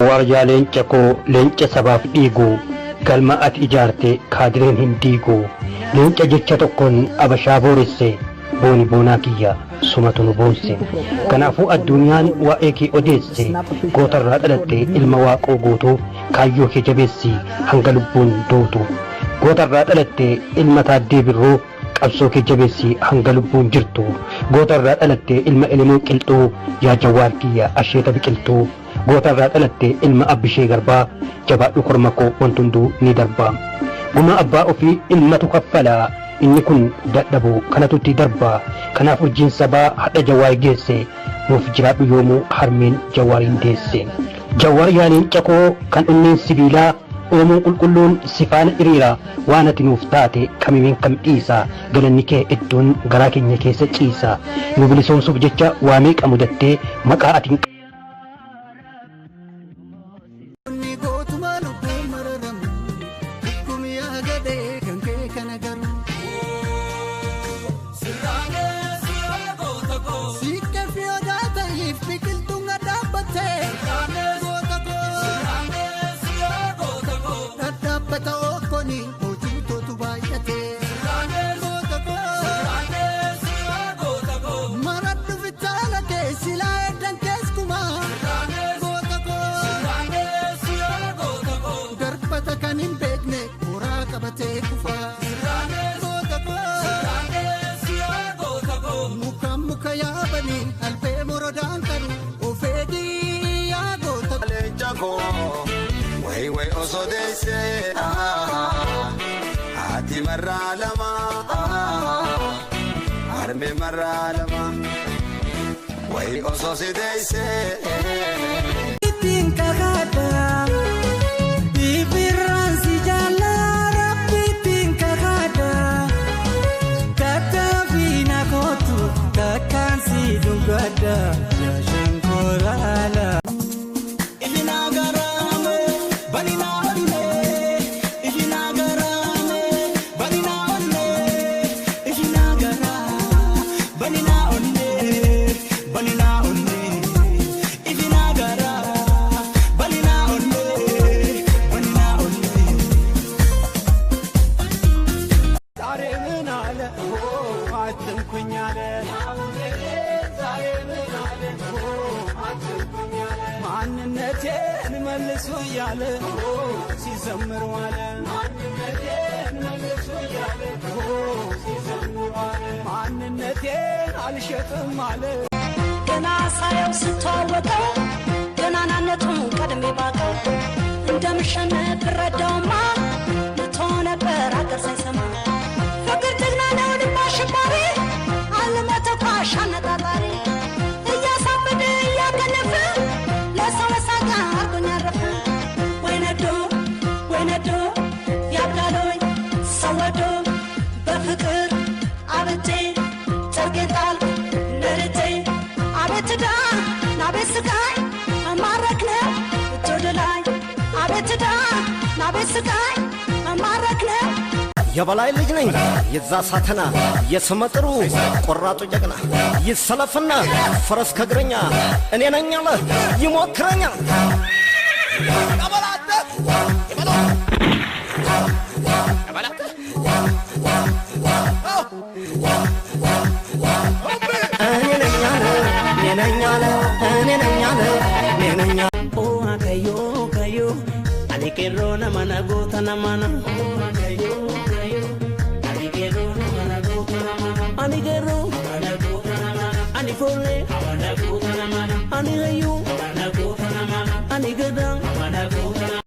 Warjaa leenca koo leenca sabaaf dhiiguu galma ati ijaarte kaadireen hin diiguu leenca jecha tokkoon abashaa booresse booni boonaa kiyya sumatu nu boonse kanaafuu addunyaan waa'ee kee odeesse gootarraa dhalatte ilma waaqoo guutuu kaayyoo kee jabeessi hanga lubbuun dootu gootarraa dhalatte ilma taaddee birroo qabsoo kee jabeessi hanga lubbuun jirtu gootarraa dhalatte ilma elemoo qilxuu yaa jawaar kiyya asheeta biqiltuu gootarraa dhalatte ilma abbishee garbaa jabaadhu korma koo wantunduu ni darbaa guma abbaa ofii ilmatu kaffalaa inni kun dadhabu kanatutti darbaa kanaaf urjiin sabaa hadha jawaar geesse nuuf jiraadhu yoomuu harmeen jawaariin deesse jawaar yaa leenca koo kan onneen sibiilaa oromoon qulqulluun sifaana hiriira waan ati nuuf taate kamimeen kam dhiisa galanni kee iddoon garaa keenya keessa ciisa nu bilisoomsuuf jecha waa meeqa mudattee maqaa atiin way oso deesse ati marraa lama harme marraa lama way oso si deesse ittiin kakadha ibirraan si jaalla rabbi ittiin kakadha kattaafiina kootu takkaan si dhugadha yaa shankoolaala. ማንነቴን መልሱ እያለ ሲዘምር ዋለ ማንነቴን መልሱ እያለ ሲዘምር ዋለ ማንነቴን አልሸጥም አለ ገና ሳየው ስተዋወቀው ገናናነቱን ቀድሜ ባቀው እንደምሸነፍ ብረዳውማ ልቶ ነበር አገር ሳይሰማ ፍቅር ጀግና ነው ልብ አሸባሪ አልመተኳሽ አነጣጣሪ እያሳበደ እያገነፈ በፍቅር አብጬ ጨርቄጣል ነርጬ አቤትዳ ናቤት ስቃይ መማረክነ እጅ ወደ ላይ አቤትዳ ናቤት ስቃይ መማረክነ የበላይ ልጅ ነኝ የዛ ሳተና የስመጥሩ ቆራጡ ጀግና ይሰለፍና ፈረስ ከግረኛ እኔ ነኝ አለ ይሞክረኛል ቀበላተ ይበለው Kerona mana gota na mana kayo ani kerona mana gota na mana ani kero mana gota na mana ani fole mana gota na mana ani